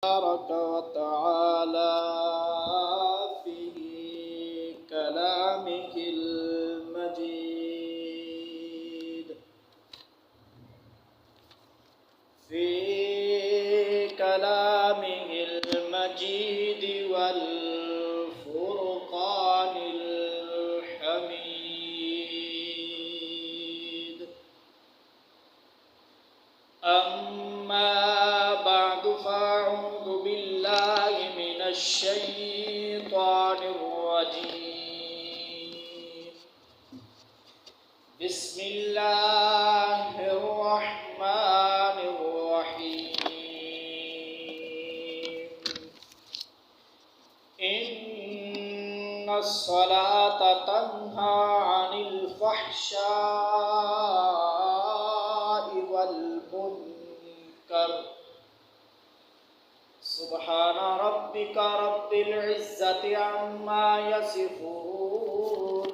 تبارك وتعالى في كلامه المجيد والفرقان الحميد. أما بعد فأعوذ بالله من الشيطان الرجيم. بسم الله الرحمن الرحيم. إن الصلاة تنهى عن الفحشاء والمنكر. سبحان ربك رب العزة عما يصفون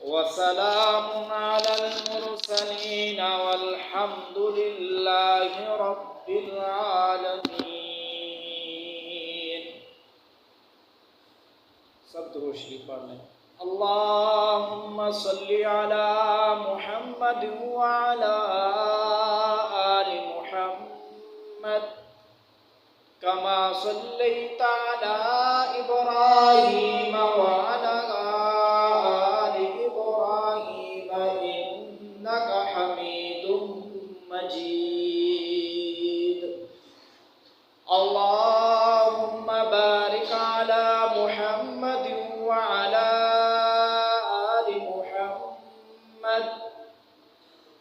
وسلام على المرسلين والحمد لله رب العالمين. سب درود شریف پڑھ لیں. اللهم صل على محمد وعلى آل محمد كما صليت على إبراهيم وعلى آل إبراهيم إنك حميد مجيد. اللهم بارك على محمد وعلى آل محمد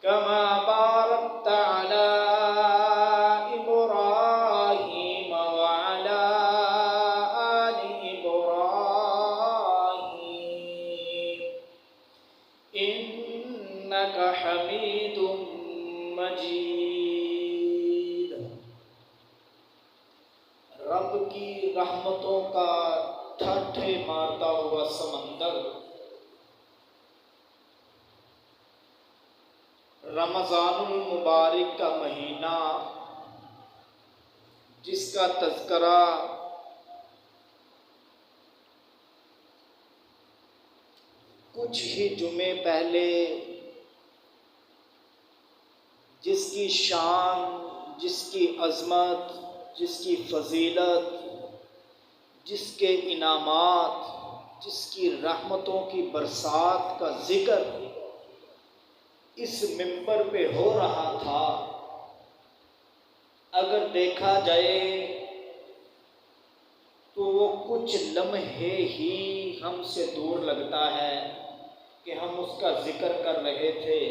كما باركت على إبراهيم وعلى آل إبراهيم إنك حميد مجيد. رب کی رحمتوں کا ٹھٹھے مارتا ہوا سمندر رمضان المبارک کا مہینہ، جس کا تذکرہ کچھ ہی جمعے پہلے، جس کی شان، جس کی عظمت، جس کی فضیلت، جس کے انعامات، جس کی رحمتوں کی برسات کا ذکر اس منبر پہ ہو رہا تھا، اگر دیکھا جائے تو وہ کچھ لمحے ہی ہم سے دور لگتا ہے کہ ہم اس کا ذکر کر رہے تھے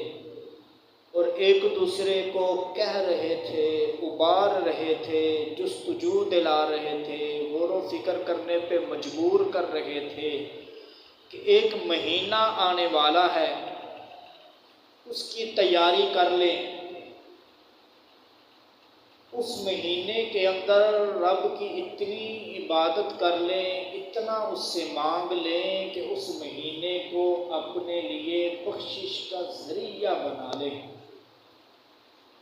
اور ایک دوسرے کو کہہ رہے تھے، ابار رہے تھے، جستجو دلا رہے تھے، غور و فکر کرنے پہ مجبور کر رہے تھے کہ ایک مہینہ آنے والا ہے، اس کی تیاری کر لیں، اس مہینے کے اندر رب کی اتنی عبادت کر لیں، اتنا اس سے مانگ لیں کہ اس مہینے کو اپنے لیے بخشش کا ذریعہ بنا لیں.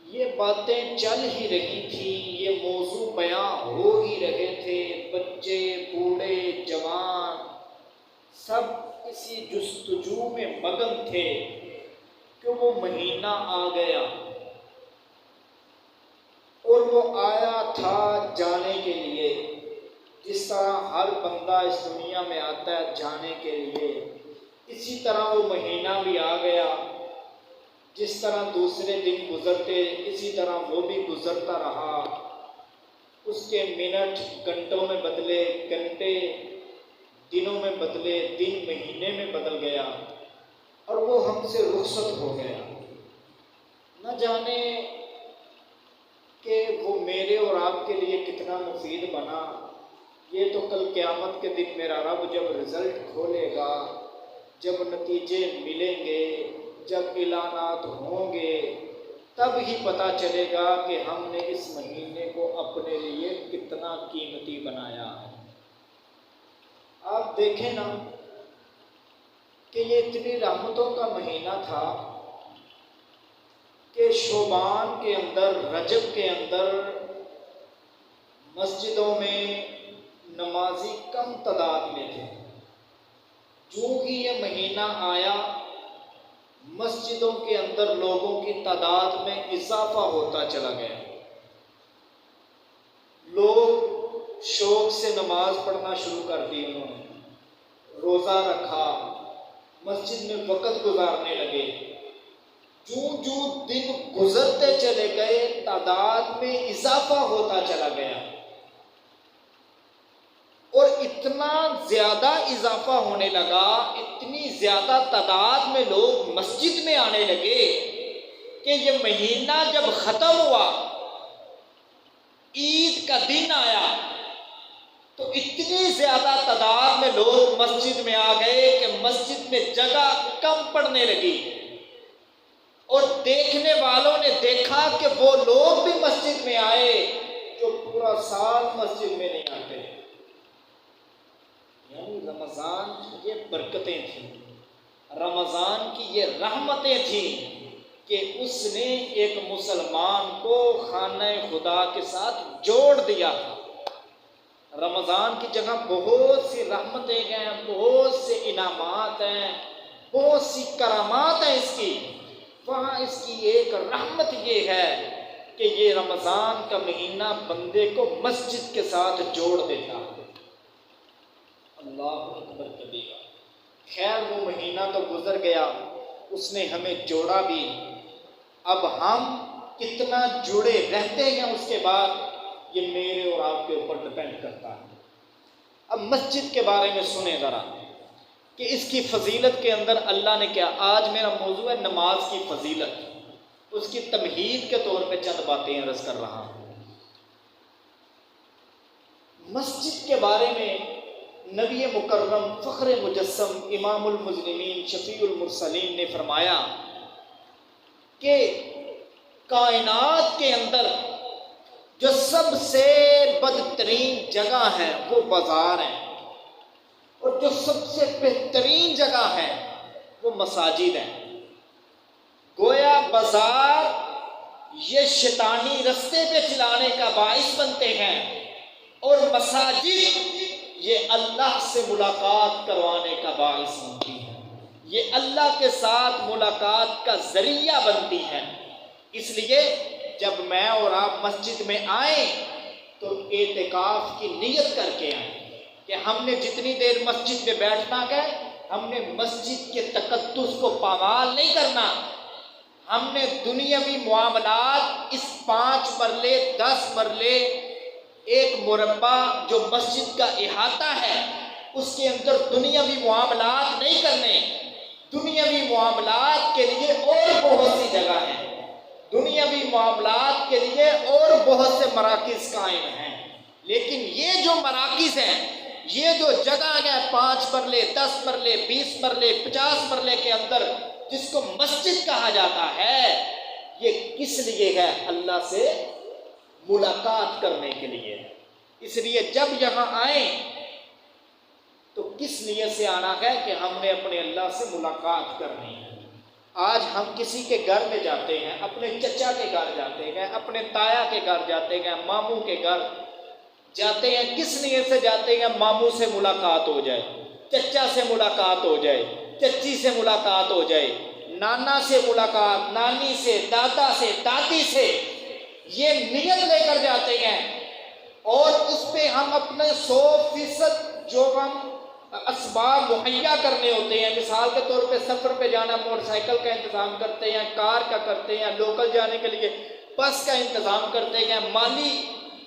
یہ باتیں چل ہی رہی تھیں، یہ موضوع بیان ہو ہی رہے تھے، بچے، بوڑھے، جوان سب اسی جستجو میں مگن تھے کہ وہ مہینہ آ گیا، اور وہ آیا تھا جانے کے لیے. جس طرح ہر بندہ اس دنیا میں آتا ہے جانے کے لیے، اسی طرح وہ مہینہ بھی آ گیا. جس طرح دوسرے دن گزرتے، اسی طرح وہ بھی گزرتا رہا. اس کے منٹ گھنٹوں میں بدلے، گھنٹے دنوں میں بدلے، دن مہینے میں بدل گیا، اور وہ ہم سے رخصت ہو گیا. نہ جانے کہ وہ میرے اور آپ کے لیے کتنا مفید بنا. یہ تو کل قیامت کے دن میرا رب جب رزلٹ کھولے گا، جب نتیجے ملیں گے، جب اعلانات ہوں گے، تب ہی پتہ چلے گا کہ ہم نے اس مہینے کو اپنے لیے کتنا قیمتی بنایا ہے. آپ دیکھیں نا کہ یہ اتنی رحمتوں کا مہینہ تھا کہ شعبان کے اندر، رجب کے اندر مسجدوں میں نمازی کم تعداد میں تھے۔ جو ہی یہ مہینہ آیا، مسجدوں کے اندر لوگوں کی تعداد میں اضافہ ہوتا چلا گیا۔ لوگ شوق سے نماز پڑھنا شروع کر دی، انہوں نے روزہ رکھا، مسجد میں وقت گزارنے لگے۔ جو جو دن گزرتے چلے گئے تعداد میں اضافہ ہوتا چلا گیا، اور اتنا زیادہ اضافہ ہونے لگا، اتنی زیادہ تعداد میں لوگ مسجد میں آنے لگے کہ یہ مہینہ جب ختم ہوا، عید کا دن آیا، تو اتنی زیادہ تعداد میں لوگ مسجد میں آ گئے کہ مسجد میں جگہ کم پڑنے لگی، اور دیکھنے والوں نے دیکھا کہ وہ لوگ بھی مسجد میں آئے جو پورا سال مسجد میں نہیں آتے۔ یعنی رمضان کی یہ برکتیں تھیں، رمضان کی یہ رحمتیں تھیں کہ اس نے ایک مسلمان کو خانہ خدا کے ساتھ جوڑ دیا تھا۔ رمضان کی جگہ بہت سی رحمتیں ہیں، بہت سے انعامات ہیں، بہت سی کرامات ہیں اس کی، وہاں اس کی ایک رحمت یہ ہے کہ یہ رمضان کا مہینہ بندے کو مسجد کے ساتھ جوڑ دیتا ہے۔ اللہ اکبر کبیرہ۔ خیر وہ مہینہ تو گزر گیا، اس نے ہمیں جوڑا بھی، اب ہم کتنا جڑے رہتے ہیں اس کے بعد یہ میرے اور آپ کے اوپر ڈپینڈ کرتا ہے۔ اب مسجد کے بارے میں سنیں ذرا کہ اس کی فضیلت کے اندر اللہ نے کیا، آج میرا موضوع ہے نماز کی فضیلت، اس کی تمہید کے طور پہ چند باتیں عرض کر رہا ہوں۔ مسجد کے بارے میں نبی مکرم فخر مجسم امام المسلمین شفیع المرسلین نے فرمایا کہ کائنات کے اندر جو سب سے بدترین جگہ ہے وہ بازار ہے، اور جو سب سے بہترین جگہ ہے وہ مساجد ہیں۔ گویا بازار یہ شیطانی رستے پہ چلانے کا باعث بنتے ہیں، اور مساجد یہ اللہ سے ملاقات کروانے کا باعث بنتی ہے، یہ اللہ کے ساتھ ملاقات کا ذریعہ بنتی ہے۔ اس لیے جب میں اور آپ مسجد میں آئیں تو اعتکاف کی نیت کر کے آئیں کہ ہم نے جتنی دیر مسجد میں بیٹھنا ہے، ہم نے مسجد کے تقدس کو پامال نہیں کرنا، ہم نے دنیاوی معاملات اس 5 مرلے 10 مرلے ایک مربع جو مسجد کا احاطہ ہے اس کے اندر دنیاوی معاملات نہیں کرنے۔ دنیاوی معاملات کے لیے اور بہت سی جگہ ہیں، دنیاوی معاملات کے لیے اور بہت سے مراکز قائم ہیں، لیکن یہ جو مراکز ہیں، یہ جو جگہ ہے 5 مرلے 10 مرلے 20 مرلے 50 مرلے کے اندر جس کو مسجد کہا جاتا ہے، یہ کس لیے ہے؟ اللہ سے ملاقات کرنے کے لیے۔ اس لیے جب یہاں آئیں تو کس نیت سے آنا ہے کہ ہم نے اپنے اللہ سے ملاقات کرنی ہے۔ آج ہم کسی کے گھر میں جاتے ہیں، اپنے چچا کے گھر جاتے ہیں، اپنے تایا کے گھر جاتے ہیں، ماموں کے گھر جاتے ہیں، کس نیت سے جاتے ہیں؟ ماموں سے ملاقات ہو جائے، چچا سے ملاقات ہو جائے، چچی سے ملاقات ہو جائے، نانا سے ملاقات، نانی سے، دادا سے، دادی سے، یہ نیت لے کر جاتے ہیں، اور اس پہ ہم اپنے 100% جو ہم اسباب مہیا کرنے ہوتے ہیں، مثال کے طور پہ سفر پہ جانا، موٹر سائیکل کا انتظام کرتے ہیں، کار کا کرتے ہیں، لوکل جانے کے لیے بس کا انتظام کرتے ہیں، مالی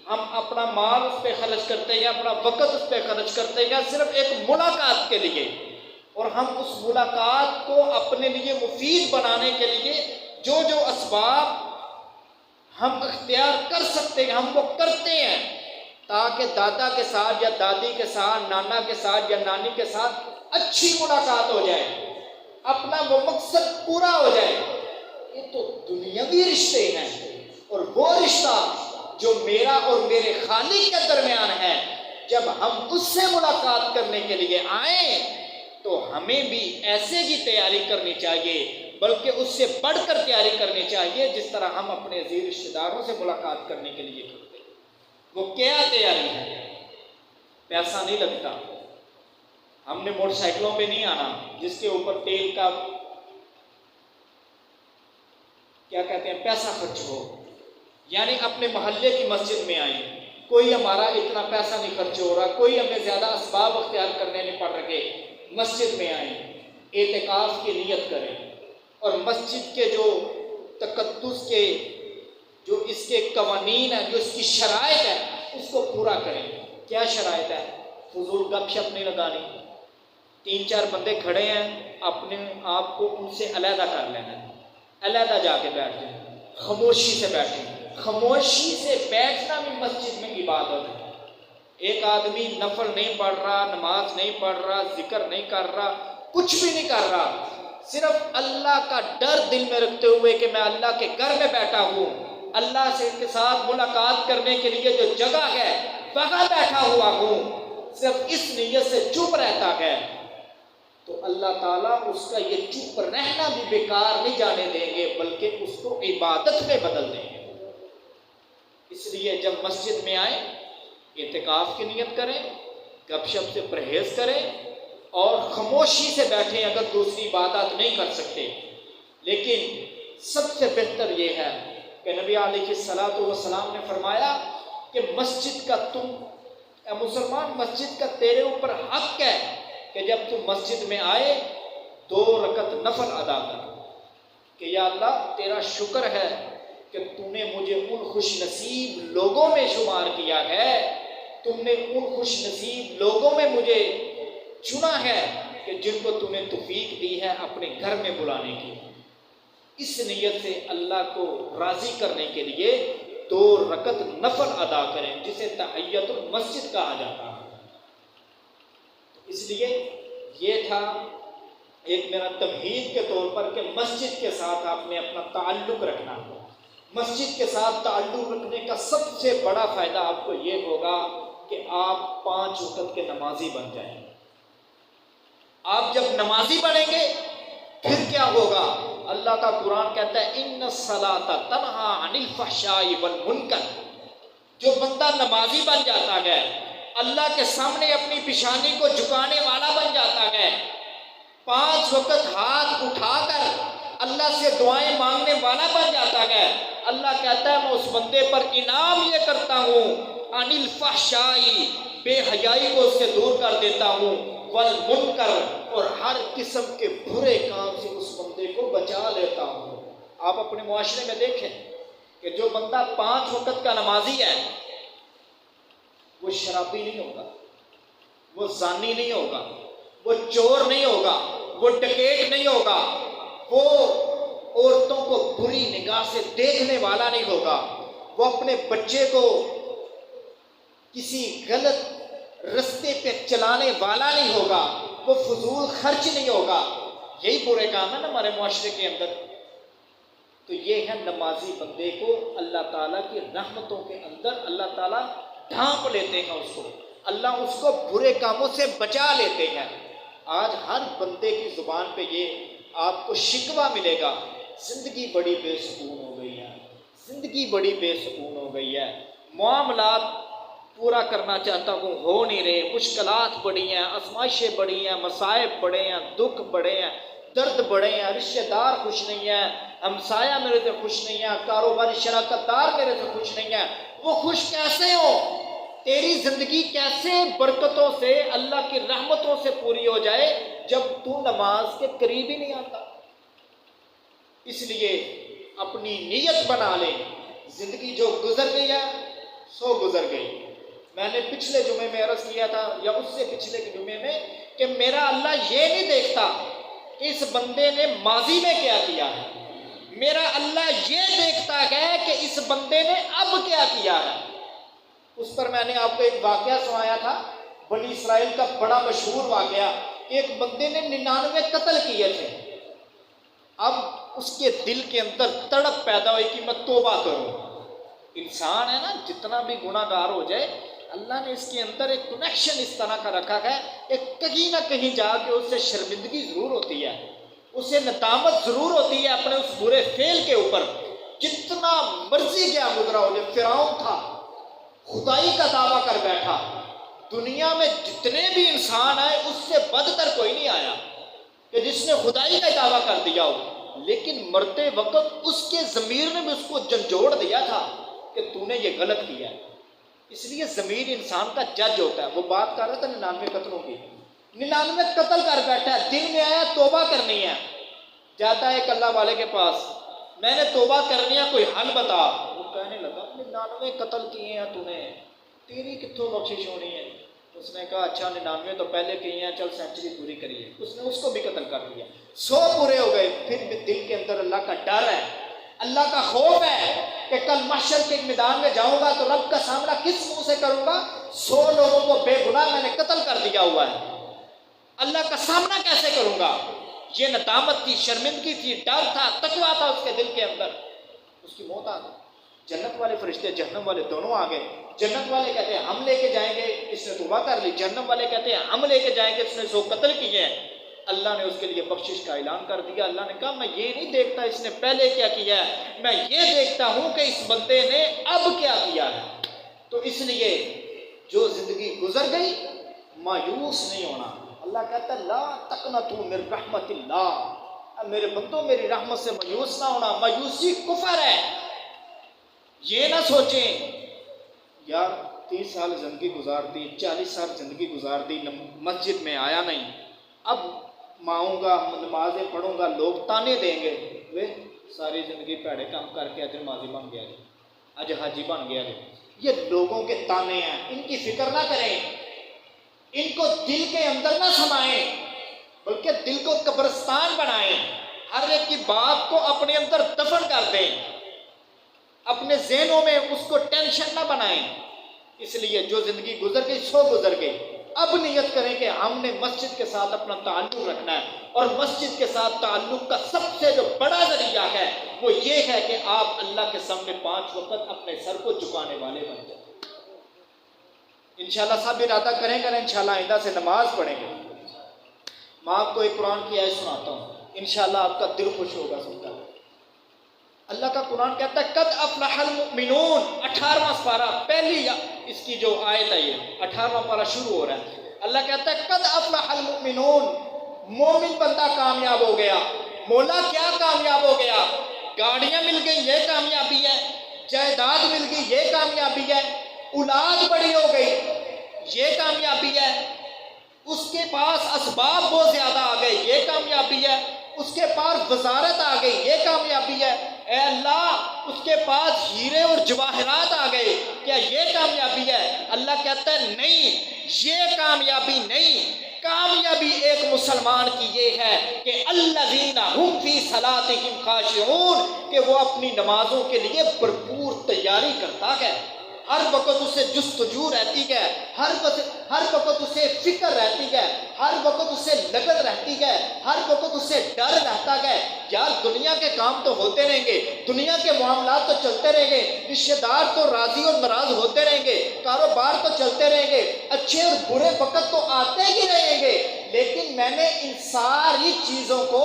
ہم اپنا مال اس پہ خرچ کرتے ہیں، اپنا وقت اس پہ خرچ کرتے ہیں صرف ایک ملاقات کے لیے، اور ہم اس ملاقات کو اپنے لیے مفید بنانے کے لیے جو جو اسباب ہم اختیار کر سکتے ہیں ہم وہ کرتے ہیں، تاکہ دادا کے ساتھ یا دادی کے ساتھ، نانا کے ساتھ یا نانی کے ساتھ اچھی ملاقات ہو جائے، اپنا وہ مقصد پورا ہو جائے۔ یہ تو دنیاوی رشتے ہیں، اور وہ رشتہ جو میرا اور میرے خالق کے درمیان ہے، جب ہم اس سے ملاقات کرنے کے لیے آئیں تو ہمیں بھی ایسے ہی تیاری کرنی چاہیے، بلکہ اس سے بڑھ کر تیاری کرنی چاہیے جس طرح ہم اپنے عزیز رشتہ داروں سے ملاقات کرنے کے لیے کرتے ہیں۔ وہ کیا تیاری ہے؟ پیسہ نہیں لگتا، ہم نے موٹر سائیکلوں پہ نہیں آنا جس کے اوپر تیل کا کیا کہتے ہیں پیسہ خرچ ہو، یعنی اپنے محلے کی مسجد میں آئیں، کوئی ہمارا اتنا پیسہ نہیں خرچ ہو رہا، کوئی ہمیں زیادہ اسباب اختیار کرنے نہیں پڑ رہے، مسجد میں آئیں، اعتکاف کی نیت کریں اور مسجد کے جو تقدس کے جو اس کے قوانین ہیں، جو اس کی شرائط ہے، اس کو پورا کریں۔ کیا شرائط ہے؟ فضول گپ شپ نہیں لگانی، 3-4 بندے کھڑے ہیں، اپنے آپ کو ان سے علیحدہ کر لینا ہے، علیحدہ جا کے بیٹھ جائیں، خاموشی سے بیٹھیں۔ خاموشی سے بیٹھنا بھی مسجد میں عبادت ہے۔ ایک آدمی نفل نہیں پڑھ رہا، نماز نہیں پڑھ رہا، ذکر نہیں کر رہا، کچھ بھی نہیں کر رہا، صرف اللہ کا ڈر دل میں رکھتے ہوئے کہ میں اللہ کے گھر میں بیٹھا ہوں، اللہ سے کے ساتھ ملاقات کرنے کے لیے جو جگہ ہے وہاں بیٹھا ہوا ہوں، صرف اس نیت سے چپ رہتا ہے، تو اللہ تعالیٰ اس کا یہ چپ رہنا بھی بیکار نہیں جانے دیں گے، بلکہ اس کو عبادت میں بدل دیں گے۔ اس لیے جب مسجد میں آئیں، اعتکاف کی نیت کریں، گپ شپ سے پرہیز کریں اور خاموشی سے بیٹھیں اگر دوسری عبادات نہیں کر سکتے۔ لیکن سب سے بہتر یہ ہے کہ نبی علیہ الصلوۃ والسلام نے فرمایا کہ مسجد کا اے مسلمان، مسجد کا تیرے اوپر حق ہے کہ جب تم مسجد میں آئے 2 رکعت نفل ادا کر، کہ یا اللہ تیرا شکر ہے کہ تم نے مجھے ان خوش نصیب لوگوں میں شمار کیا ہے، تم نے ان خوش نصیب لوگوں میں مجھے چنا ہے کہ جن کو تم نے توفیق دی ہے اپنے گھر میں بلانے کی۔ اس نیت سے اللہ کو راضی کرنے کے لیے 2 رکعت نفل ادا کریں، جسے تحیۃ المسجد کہا جاتا ہے۔ اس لیے یہ تھا ایک میرا تمہید کے طور پر کہ مسجد کے ساتھ آپ نے اپنا تعلق رکھنا ہے۔ مسجد کے ساتھ تعلق رکھنے کا سب سے بڑا فائدہ آپ کو یہ ہوگا کہ آپ 5 وقت کے نمازی بن جائیں۔ آپ جب نمازی بنیں گے پھر کیا ہوگا؟ اللہ کا قرآن کہتا ہے ان الصلاۃ تنہی عن الفحشاء والمنکر۔ جو بندہ نمازی بن جاتا ہے، اللہ کے سامنے اپنی پیشانی کو جھکانے والا بن جاتا ہے، 5 وقت ہاتھ اٹھا کر اللہ سے دعائیں مانگنے والا بن جاتا ہے، اللہ کہتا ہے میں اس بندے پر انعام یہ کرتا ہوں، عن الفحشاء، بے حیائی کو اس سے دور کر دیتا ہوں، والمنکر، اور ہر قسم کے برے کام سے اس بندے کو بچا لیتا ہوں۔ آپ اپنے معاشرے میں دیکھیں کہ جو بندہ 5 وقت کا نمازی ہے وہ شرابی نہیں ہوگا، وہ زانی نہیں ہوگا، وہ چور نہیں ہوگا، وہ ڈکیٹ نہیں ہوگا، وہ عورتوں کو بری نگاہ سے دیکھنے والا نہیں ہوگا، وہ اپنے بچے کو کسی غلط رستے پہ چلانے والا نہیں ہوگا، وہ فضول خرچ نہیں ہوگا۔ یہی برے کام ہے نا ہمارے معاشرے کے اندر۔ تو یہ ہے نمازی بندے کو اللہ تعالیٰ کی رحمتوں کے اندر اللہ تعالیٰ ڈھانپ لیتے ہیں، اس کو اللہ اس کو برے کاموں سے بچا لیتے ہیں۔ آج ہر بندے کی زبان پہ یہ آپ کو شکوہ ملے گا، زندگی بڑی بے سکون ہو گئی ہے، زندگی بڑی بے سکون ہو گئی ہے، معاملات پورا کرنا چاہتا ہوں ہو نہیں رہے، مشکلات بڑی ہیں، آزمائشیں بڑی ہیں، مصائب بڑے ہیں، دکھ بڑے ہیں، درد بڑے ہیں، رشتہ دار خوش نہیں ہیں، ہمسایہ میرے سے خوش نہیں ہے، کاروباری شراکت دار میرے سے خوش نہیں ہے۔ وہ خوش کیسے ہو؟ تیری زندگی کیسے برکتوں سے اللہ کی رحمتوں سے پوری ہو جائے جب تو نماز کے قریب ہی نہیں آتا؟ اس لیے اپنی نیت بنا لے، زندگی جو گزر گئی ہے سو گزر گئی۔ میں نے پچھلے جمعے میں عرض کیا تھا یا اس سے پچھلے جمعے میں کہ میرا اللہ یہ نہیں دیکھتا کہ اس بندے نے ماضی میں کیا کیا ہے، میرا اللہ یہ دیکھتا ہے کہ اس بندے نے اب کیا کیا ہے۔ اس پر میں نے آپ کو ایک واقعہ سنایا تھا، بنی اسرائیل کا بڑا مشہور واقعہ۔ ایک بندے نے 99 قتل کیے تھے، اب اس کے دل کے اندر تڑپ پیدا ہوئی کہ میں توبہ کروں۔ انسان ہے نا، جتنا بھی گناہ گار ہو جائے اللہ نے اس کے اندر ایک کنیکشن اس طرح کا رکھا ہے، ایک کہیں نہ کہیں جا کے اس سے شرمندگی ضرور ہوتی ہے، اسے ندامت ضرور ہوتی ہے اپنے اس برے فعل کے اوپر۔ جتنا مرضی کیا گزرا ہو جائے، فرعون تھا، خدائی کا دعویٰ کر بیٹھا. دنیا میں جتنے بھی انسان آئے اس سے بدتر کوئی نہیں آیا کہ جس نے خدائی کا دعویٰ کر دیا ہو، لیکن مرتے وقت اس کے ضمیر نے بھی اس کو جھنجھوڑ دیا تھا کہ تو نے یہ غلط کیا ہے. اس لیے ضمیر انسان کا جج ہوتا ہے. وہ بات کر رہا تھا 99 قتلوں کی، 99 قتل کر بیٹھا ہے. دل میں آیا توبہ کرنی ہے، جاتا ہے ایک اللہ والے کے پاس، میں نے توبہ کرنی ہے، کوئی حل بتا. وہ کہنے لگا 99 قتل کیے ہیں تو نے، تیری کتوں بخشش ہونی ہے؟ اس نے کہا اچھا 99 تو پہلے کیے ہیں، چل سینچری پوری کریے. اس نے اس کو بھی قتل کر دیا. 100 پورے ہو گئے. پھر بھی دل کے اندر اللہ کا ڈر ہے، اللہ کا خوف ہے کہ کل محشر کے میدان میں جاؤں گا تو رب کا سامنا کس منہ سے کروں گا؟ 100 لوگوں کو بے گناہ میں نے قتل کر دیا ہوا ہے، اللہ کا سامنا کیسے کروں گا؟ یہ ندامت تھی، شرمندگی تھی، ڈر تھا، تقویٰ تھا اس کے دل کے اندر. اس کی موت آ گئی. جنت والے فرشتے جہنم والے دونوں آ گئے. جنت والے کہتے ہیں ہم لے کے جائیں گے، اس نے توبہ کر لی. جہنم والے کہتے ہیں ہم لے کے جائیں گے، اس نے 100 قتل کیے ہیں. اللہ نے اس کے لیے بخشش کا اعلان کر دیا. اللہ نے کہا میں یہ نہیں دیکھتا اس نے پہلے کیا کیا ہے، میں یہ دیکھتا ہوں کہ اس بندے نے اب کیا کیا ہے. تو اس لیے جو زندگی گزر گئی مایوس نہیں ہونا. اللہ کہتا ہے لا تقنطوا من رحمت اللہ، میرے بندوں میری رحمت سے مایوس نہ ہونا. مایوسی کفر ہے. یہ نہ سوچیں یار 30 سال زندگی گزار دی، 40 سال زندگی گزار دی، مسجد میں آیا نہیں، اب ماؤں گا، نمازیں پڑھوں گا، لوگ تانے دیں گے، وہ ساری زندگی پیڑے کام کر کے اج نمازی بن گیا جی، اج حاجی بن گیا جی. یہ لوگوں کے تانے ہیں، ان کی فکر نہ کریں، ان کو دل کے اندر نہ سمائیں، بلکہ دل کو قبرستان بنائیں. ہر ایک کی بات کو اپنے اندر دفن کر دیں، اپنے ذہنوں میں اس کو ٹینشن نہ بنائیں. اس لیے جو زندگی گزر گئی سو گزر گئی. اب نیت کریں کہ ہم نے مسجد کے ساتھ اپنا تعلق رکھنا ہے، اور مسجد کے ساتھ تعلق کا سب سے جو بڑا ذریعہ ہے وہ یہ ہے کہ آپ اللہ کے سامنے 5 وقت اپنے سر کو جھکانے والے بن جائیں. انشاءاللہ سب ارادہ کریں گے، انشاءاللہ آئندہ سے نماز پڑھیں گے. میں آپ کو ایک قرآن کی آیت سناتا ہوں، انشاءاللہ آپ کا دل خوش ہوگا سن کر. اللہ کا قرآن کہتا ہے قد افلح المؤمنون، 18واں پارہ، پہلی اس کی جو آیت ہے، یہ 18واں پارہ شروع ہو رہا ہے. اللہ کہتا ہے قد افلح المؤمنون، مومن بندہ کامیاب ہو گیا. مولا کیا کامیاب ہو گیا؟ گاڑیاں مل گئی یہ کامیابی ہے، جائیداد مل گئی یہ کامیابی ہے، اولاد بڑی ہو گئی یہ کامیابی ہے، اس کے پاس اسباب بہت زیادہ آ گئے یہ کامیابی ہے، اس کے پاس وزارت آ گئی یہ کامیابی ہے. اے اللہ اس کے پاس ہیرے اور جواہرات آ گئے، کیا یہ کامیابی ہے؟ اللہ کہتا ہے نہیں، یہ کامیابی نہیں. کامیابی ایک مسلمان کی یہ ہے کہ الذین هم فی صلاتہم خاشعون، کہ وہ اپنی نمازوں کے لیے بھرپور تیاری کرتا ہے. ہر وقت اسے جستجو رہتی ہے، ہر وقت اسے فکر رہتی ہے، ہر وقت اسے لگن رہتی ہے، ہر وقت اسے ڈر رہتا ہے. یار دنیا کے کام تو ہوتے رہیں گے، دنیا کے معاملات تو چلتے رہیں گے، رشتے دار تو راضی اور ناراض ہوتے رہیں گے، کاروبار تو چلتے رہیں گے، اچھے اور برے وقت تو آتے ہی رہیں گے، لیکن میں نے ان ساری چیزوں کو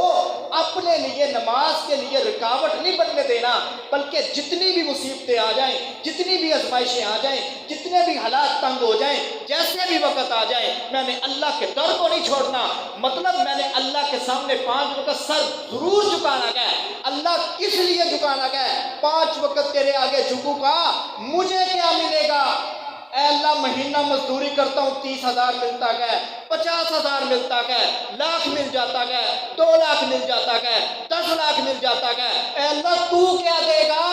اپنے لیے نماز کے لیے رکاوٹ نہیں بننے دینا، بلکہ جتنی بھی مصیبتیں آ جائیں، جتنی بھی آزمائشیں آ جائیں، جتنے بھی حالات تنگ ہو جائیں، جیسے بھی وقت آ جائیں، میں نے اللہ کے در کو نہیں چھوڑنا. مطلب میں نے اللہ کے سامنے 5 وقت سر ضرور جھکانا ہے. اللہ کس لیے جھکانا ہے؟ 5 وقت تیرے آگے جھکوں گا، مجھے کیا ملے گا؟ اے اللہ مہینہ مزدوری کرتا ہوں 30,000 ملتا ہے، 50,000 ملتا ہے، لاکھ مل جاتا ہے، 2 لاکھ مل جاتا ہے، 10 لاکھ مل جاتا ہے. اے اللہ تو کیا دے گا؟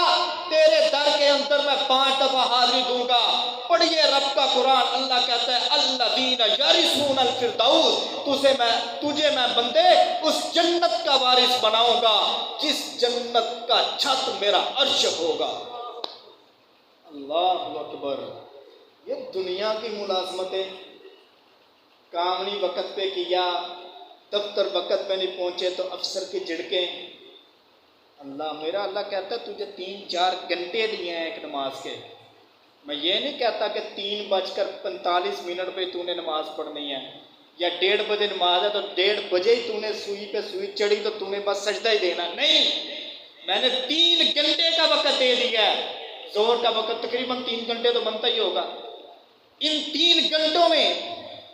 تیرے در کے اندر میں 5 دفعہ حاضری دوں گا. پڑھیے رب کا قرآن. اللہ کہتا ہے الذین یرثون الفردوس، تجھے میں بندے اس جنت کا وارث بناؤں گا جس جنت کا چھت میرا عرش ہوگا. اللہ اکبر. یہ دنیا کی ملازمتیں، کام نہیں وقت پہ کیا، دفتر وقت پہ نہیں پہنچے تو افسر کی جھڑکیں. اللہ کہتا ہے تجھے 3-4 گھنٹے دیے ہیں ایک نماز کے. میں یہ نہیں کہتا کہ 3:45 پہ تو نے نماز پڑھنی ہے، یا 1:30 بجے نماز ہے تو 1:30 بجے ہی تو نے سوئی پہ سوئی چڑھی تو تو نے بس سجدہ ہی دینا. نہیں، میں نے 3 گھنٹے کا وقت دے دیا ہے. ظہر کا وقت تقریباً 3 گھنٹے تو بنتا ہی ہوگا. ان 3 گھنٹوں میں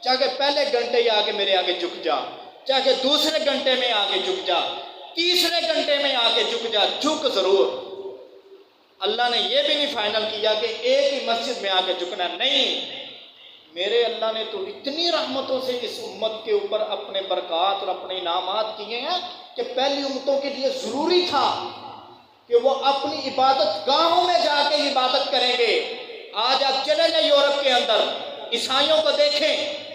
چاہے پہلے گھنٹے ہی آگے میرے آگے جھک جا، چاہے دوسرے گھنٹے میں آگے جھک جا، تیسرے گھنٹے میں آگے جھک جا، جھک ضرور. اللہ نے یہ بھی نہیں فائنل کیا کہ ایک ہی مسجد میں آگے جھکنا، نہیں. میرے اللہ نے تو اتنی رحمتوں سے اس امت کے اوپر اپنے برکات اور اپنے انعامات کیے ہیں کہ پہلی امتوں کے لیے ضروری تھا کہ وہ اپنی عبادت گاہوں میں جا کے عبادت کریں گے. آج آپ چلے جائیں یورپ کے اندر، عیسائیوں کو دیکھیں،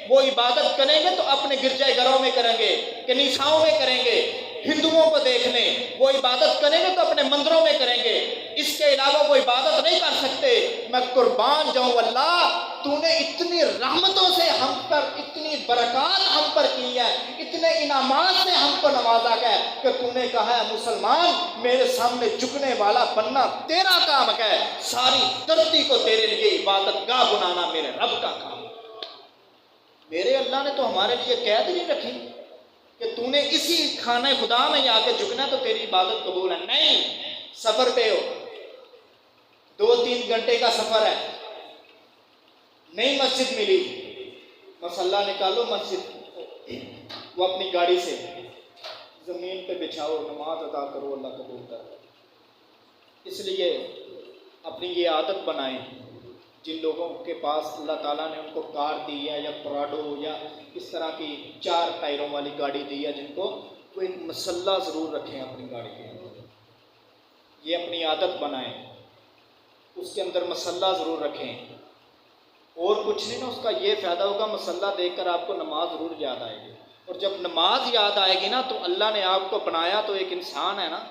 وہ عبادت کریں گے تو اپنے گرجا گھروں میں کریں گے، کنیساؤں میں کریں گے. ہندوؤں کو دیکھ لیں، وہ عبادت کریں گے تو اپنے مندروں میں کریں گے، اس کے علاوہ وہ عبادت نہیں کر سکتے. میں قربان جاؤں اللہ، تو نے اتنی رحمتوں سے ہم پر، اتنی برکات ہم پر کی ہے، اتنے انعامات سے ہم کو نوازا ہے کہ تو نے کہا ہے مسلمان میرے سامنے جھکنے والا بننا تیرا کام ہے، ساری دھرتی کو تیرے لیے عبادت گاہ بنانا میرے رب کا کام. میرے اللہ نے تو ہمارے لیے قید نہیں رکھی کہ تو نے اسی خانہ خدا میں آ کے جھکنا تو تیری عبادت قبول ہے. نہیں، سفر پہ ہو، 2-3 گھنٹے کا سفر ہے، نہیں مسجد ملی، مصلی نکالو مسجد، وہ اپنی گاڑی سے زمین پہ بچھاؤ، نماز ادا کرو، اللہ قبول کر. اس لیے اپنی یہ عادت بنائیں. جن لوگوں کے پاس اللہ تعالیٰ نے ان کو کار دی ہے یا پراڈو یا اس طرح کی 4 ٹائروں والی گاڑی دی ہے جن کو، وہ ایک مسلح ضرور رکھیں اپنی گاڑی کے اندر. یہ اپنی عادت بنائیں، اس کے اندر مسلح ضرور رکھیں. اور کچھ نہیں نا، اس کا یہ فائدہ ہوگا مسلح دیکھ کر آپ کو نماز ضرور یاد آئے گی. اور جب نماز یاد آئے گی نا تو اللہ نے آپ کو بنایا تو ایک انسان ہے نا،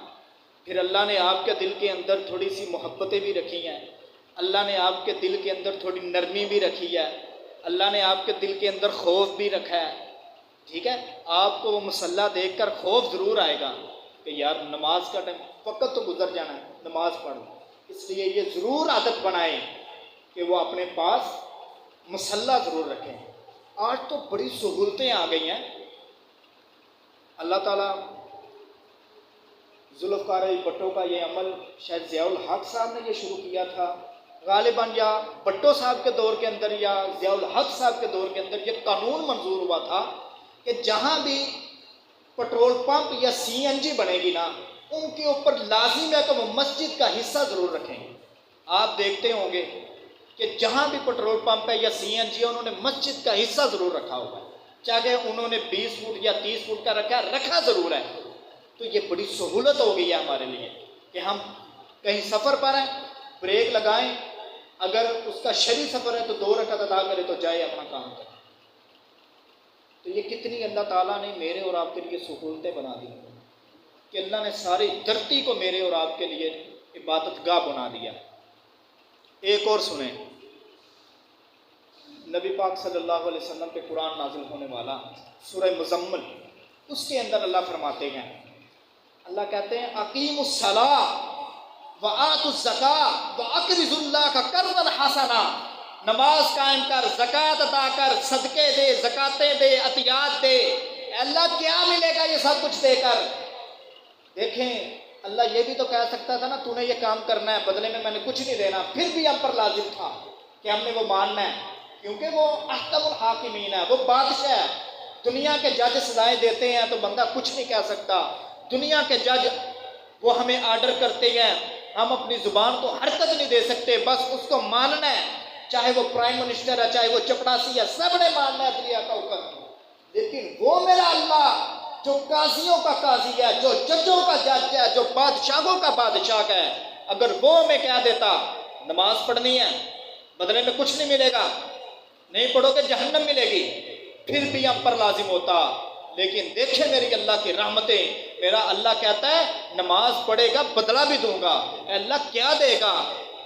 پھر اللہ نے آپ کے دل کے اندر تھوڑی سی محبتیں بھی رکھی ہیں، اللہ نے آپ کے دل کے اندر تھوڑی نرمی بھی رکھی ہے، اللہ نے آپ کے دل کے اندر خوف بھی رکھا ہے. ٹھیک ہے، آپ کو وہ مسلح دیکھ کر خوف ضرور آئے گا کہ یار نماز کا ٹائم وقت تو گزر جانا ہے، نماز پڑھو. اس لیے یہ ضرور عادت بنائیں کہ وہ اپنے پاس مسلح ضرور رکھیں. آج تو بڑی سہولتیں آ گئی ہیں. اللہ تعالیٰ ذوالفقار بھٹو کا یہ عمل شاید ضیاء الحق صاحب نے یہ شروع کیا تھا غالباً، یا بھٹو صاحب کے دور کے اندر یا ضیاء الحق صاحب کے دور کے اندر یہ قانون منظور ہوا تھا کہ جہاں بھی پٹرول پمپ یا CNG بنے گی نا، ان کے اوپر لازم ہے کہ وہ مسجد کا حصہ ضرور رکھیں. آپ دیکھتے ہوں گے کہ جہاں بھی پٹرول پمپ ہے یا CNG ہے انہوں نے مسجد کا حصہ ضرور رکھا ہوا ہے، چاہے انہوں نے 20 فٹ یا 30 فٹ کا رکھا ضرور ہے. تو یہ بڑی سہولت ہو گئی ہے ہمارے لیے کہ ہم کہیں سفر پر ہیں، بریک لگائیں، اگر اس کا شرعی سفر ہے تو 2 رکعت ادا کرے تو جائے اپنا کام کرے. تو یہ کتنی اللہ تعالیٰ نے میرے اور آپ کے لیے سہولتیں بنا دی کہ اللہ نے ساری دھرتی کو میرے اور آپ کے لیے عبادت گاہ بنا دیا. ایک اور سنیں، نبی پاک صلی اللہ علیہ وسلم پہ قرآن نازل ہونے والا سورہ مزمل، اس کے اندر اللہ فرماتے ہیں، اللہ کہتے ہیں اقیموا الصلاۃ وآتوا الزکاۃ واقرضوا اللہ قرضا حسنا. نماز قائم کر، زکوٰۃ ادا کر، صدقے دے، زکاتیں دے، عطیات دے. اللہ کیا ملے گا یہ سب کچھ دے کر؟ دیکھیں اللہ یہ بھی تو کہہ سکتا تھا نا تو نے یہ کام کرنا ہے، بدلے میں نے کچھ نہیں دینا، پھر بھی ہم پر لازم تھا کہ ہم نے وہ ماننا ہے، کیونکہ وہ احکم الحاکمین ہے، وہ بادشاہ ہے. دنیا کے جج سزائیں دیتے ہیں تو بندہ کچھ نہیں کہہ سکتا. دنیا کے جج وہ ہمیں آرڈر کرتے ہیں، ہم اپنی زبان کو حرکت نہیں دے سکتے، بس اس کو ماننا ہے، چاہے وہ پرائم منسٹر ہے، چاہے وہ چپڑاسی ہے، سب نے ماننا ہے دنیا کا حکم. لیکن وہ میرا اللہ جو قاضیوں کا قاضی ہے، جو ججوں کا جج ہے، جو بادشاہوں کا بادشاہ ہے، اگر وہ ہمیں کہہ دیتا نماز پڑھنی ہے بدلے میں کچھ نہیں ملے گا، نہیں پڑھو گے جہنم ملے گی، پھر بھی ہم پر لازم ہوتا. لیکن دیکھیں میری اللہ کی رحمتیں، میرا اللہ کہتا ہے نماز پڑھے گا بدلہ بھی دوں گا. اے اللہ کیا دے گا؟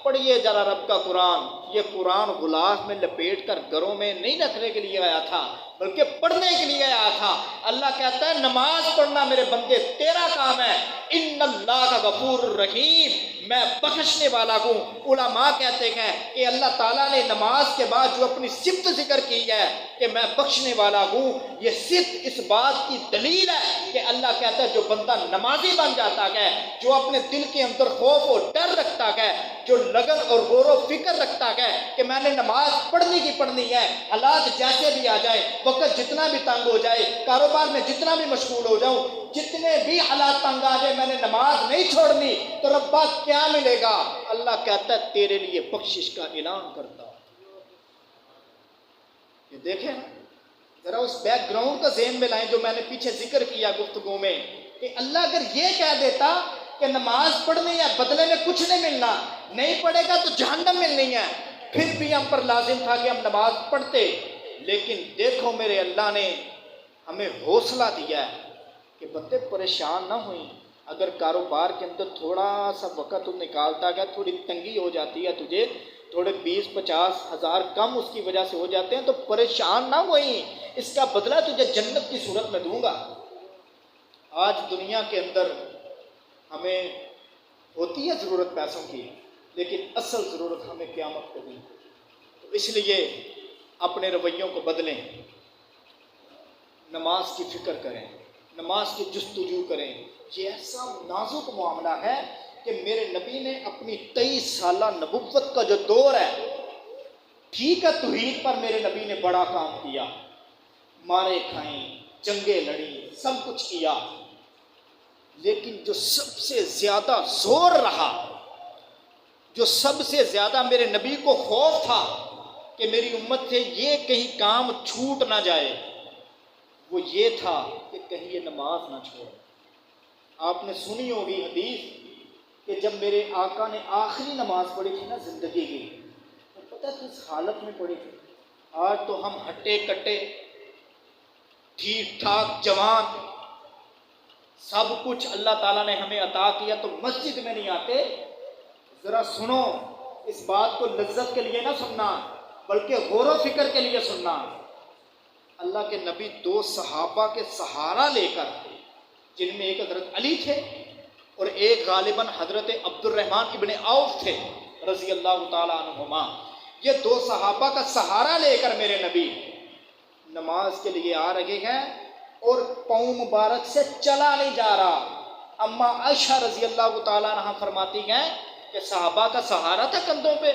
پڑھیے ذرا رب کا قرآن. یہ قرآن غلاف میں لپیٹ کر گھروں میں نہیں رکھنے کے لیے آیا تھا بلکہ پڑھنے کے لیے آیا تھا. اللہ کہتا ہے نماز پڑھنا میرے بندے تیرا کام ہے. ان اللہ کا غفور الرحیم، میں بخشنے والا ہوں۔ علماء کہتے ہیں کہ اللہ تعالیٰ نے نماز کے بعد جو اپنی صفت ذکر کی ہے کہ میں بخشنے والا ہوں، یہ صفت اس بات کی دلیل ہے کہ اللہ کہتا ہے جو بندہ نمازی بن جاتا ہے، جو اپنے دل کے اندر خوف اور ڈر رکھتا ہے، جو لگن اور غور و فکر رکھتا ہے کہ میں نے نماز پڑھنی ہے، حالات جیسے بھی آ جائے، وقت جتنا بھی تنگ ہو جائے، کاروبار میں جتنا بھی مشغول ہو جاؤں، جتنے بھی حالات تنگ آ جائے، میں نے نماز نہیں چھوڑنی، تو ربا کیا ملے گا؟ اللہ کہتا ہے تیرے لیے بخشش کا اعلان کرتا ہوں۔ یہ دیکھیں نا، ذرا اس بیک گراؤنڈ کا ذہن میں لائیں جو میں نے پیچھے ذکر کیا گفتگو میں، کہ اللہ اگر یہ کہہ دیتا کہ نماز پڑھنی ہے، بدلے میں کچھ نہیں ملنا، نہیں پڑھے گا تو جہنم ملنی ہے، پھر بھی ہم پر لازم تھا کہ ہم نماز پڑھتے۔ لیکن دیکھو میرے اللہ نے ہمیں حوصلہ دیا ہے کہ بندے پریشان نہ ہوئیں۔ اگر کاروبار کے اندر تھوڑا سا وقت نکالتا گیا، تھوڑی تنگی ہو جاتی ہے تجھے، تھوڑے 20-50 ہزار کم اس کی وجہ سے ہو جاتے ہیں، تو پریشان نہ ہوئیں، اس کا بدلہ تجھے جنت کی صورت میں دوں گا۔ آج دنیا کے اندر ہمیں ہوتی ہے ضرورت پیسوں کی، لیکن اصل ضرورت ہمیں قیامت کو دی، تو اس لیے اپنے رویوں کو بدلیں، نماز کی فکر کریں، نماز کی جستجو کریں۔ یہ ایسا نازک معاملہ ہے کہ میرے نبی نے اپنی 23 سالہ نبوت کا جو دور ہے، ٹھیک ہے توحید پر میرے نبی نے بڑا کام کیا، مارے کھائیں، جنگیں لڑی، سب کچھ کیا، لیکن جو سب سے زیادہ زور رہا، جو سب سے زیادہ میرے نبی کو خوف تھا کہ میری امت سے یہ کہیں کام چھوٹ نہ جائے، وہ یہ تھا کہ کہیں یہ نماز نہ چھوڑے۔ آپ نے سنی ہوگی حدیث کہ جب میرے آقا نے آخری نماز پڑھی تھی نا زندگی کی، تو پتہ ہے کس حالت میں پڑھی تھی؟ آج تو ہم ہٹے کٹے، ٹھیک ٹھاک جوان، سب کچھ اللہ تعالیٰ نے ہمیں عطا کیا، تو مسجد میں نہیں آتے۔ ذرا سنو، اس بات کو لذت کے لیے نہ سننا بلکہ غور و فکر کے لیے سننا۔ اللہ کے نبی 2 صحابہ کے سہارا لے کر، جن میں ایک حضرت علی تھے اور ایک غالباً حضرت عبد الرحمن ابن عوف تھے رضی اللہ تعالیٰ عنہما، یہ 2 صحابہ کا سہارا لے کر میرے نبی نماز کے لیے آ رہے ہیں، اور پاؤں مبارک سے چلا نہیں جا رہا۔ اما عائشہ رضی اللہ تعالیٰ عنہ فرماتی ہیں کہ صحابہ کا سہارا تھا کندھوں پہ،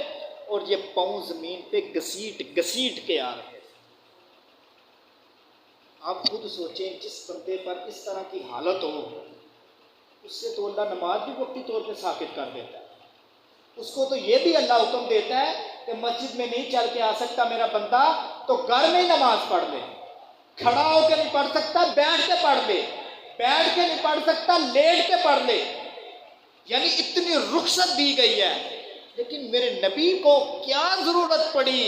اور یہ پاؤں زمین پہ گھسیٹ گھسیٹ کے آ رہے۔ آپ خود سوچیں، جس بندے پر اس طرح کی حالت ہو، اس سے تو اللہ نماز بھی وقتی طور پہ ثابت کر دیتا ہے۔ اس کو تو یہ بھی اللہ حکم دیتا ہے کہ مسجد میں نہیں چل کے آ سکتا میرا بندہ، تو گھر میں ہی نماز پڑھ لے، کھڑا ہو کے نہیں پڑھ سکتا بیٹھ کے پڑھ لے، بیٹھ کے نہیں پڑھ سکتا لیٹ کے پڑھ لے، یعنی اتنی رخصت دی گئی ہے۔ لیکن میرے نبی کو کیا ضرورت پڑی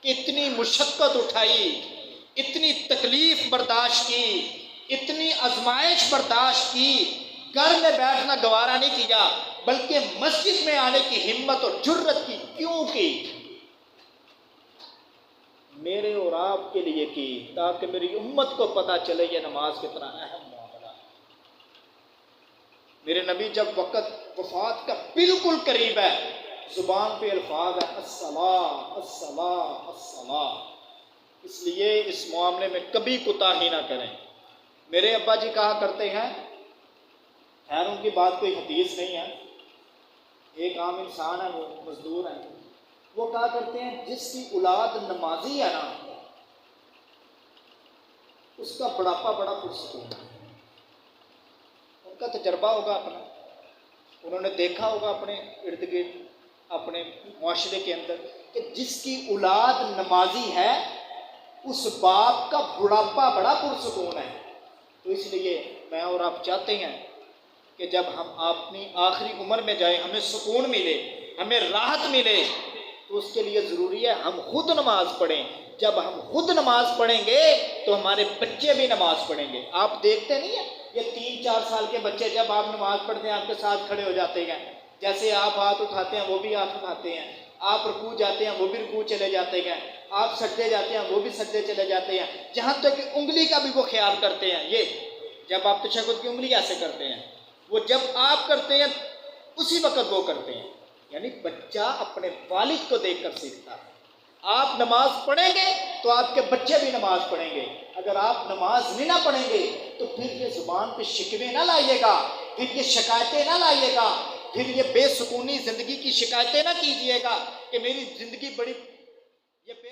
کہ اتنی مشقت اٹھائی، اتنی تکلیف برداشت کی، اتنی آزمائش برداشت کی، گھر میں بیٹھنا گوارا نہیں کیا، بلکہ مسجد میں آنے کی ہمت اور جرت کی کیوں کی؟ میرے اور آپ کے لیے کی، تاکہ میری امت کو پتہ چلے یہ نماز کتنا اہم معاملہ ہے۔ میرے نبی جب وقت وفات کا بالکل قریب ہے، زبان پہ الفاظ ہے الصلاۃ الصلاۃ الصلاۃ، اس لیے اس معاملے میں کبھی کوتاہی نہ کریں۔ میرے ابا جی کہا کرتے ہیں، خیر ان کی بات کوئی حدیث نہیں ہے، ایک عام انسان ہے، وہ مزدور ہیں، وہ کہا کرتے ہیں جس کی اولاد نمازی ہے نا، اس کا بڑھاپا بڑا پرسکون ہے۔ ان کا تجربہ ہوگا اپنا، انہوں نے دیکھا ہوگا اپنے ارد گرد، اپنے معاشرے کے اندر، کہ جس کی اولاد نمازی ہے اس باپ کا بڑھاپا بڑا پرسکون ہے۔ تو اس لیے میں اور آپ چاہتے ہیں کہ جب ہم اپنی آخری عمر میں جائیں، ہمیں سکون ملے، ہمیں راحت ملے، تو اس کے لیے ضروری ہے ہم خود نماز پڑھیں۔ جب ہم خود نماز پڑھیں گے تو ہمارے بچے بھی نماز پڑھیں گے۔ آپ دیکھتے نہیں ہیں یہ 3-4 سال کے بچے جب آپ نماز پڑھتے ہیں آپ کے ساتھ کھڑے ہو جاتے ہیں، جیسے آپ ہاتھ اٹھاتے ہیں وہ بھی ہاتھ اٹھاتے ہیں، آپ رکوع جاتے ہیں وہ بھی رکوع چلے جاتے ہیں، آپ سجدے جاتے ہیں وہ بھی سجدے چلے جاتے ہیں، جہاں تک کہ انگلی کا بھی وہ خیال کرتے ہیں۔ یہ جب آپ تشہد کی انگلی ایسے کرتے ہیں، وہ جب آپ کرتے ہیں اسی وقت وہ کرتے ہیں. یعنی بچہ اپنے والد کو دیکھ کر سیکھتا ہے. آپ نماز پڑھیں گے تو آپ کے بچے بھی نماز پڑھیں گے. اگر آپ نماز نہیں نہ پڑھیں گے تو پھر یہ زبان پہ شکوے نہ لائیے گا، پھر یہ شکایتیں نہ لائیے گا، پھر یہ بے سکونی زندگی کی شکایتیں نہ کیجیے گا کہ میری زندگی بڑی یہ بے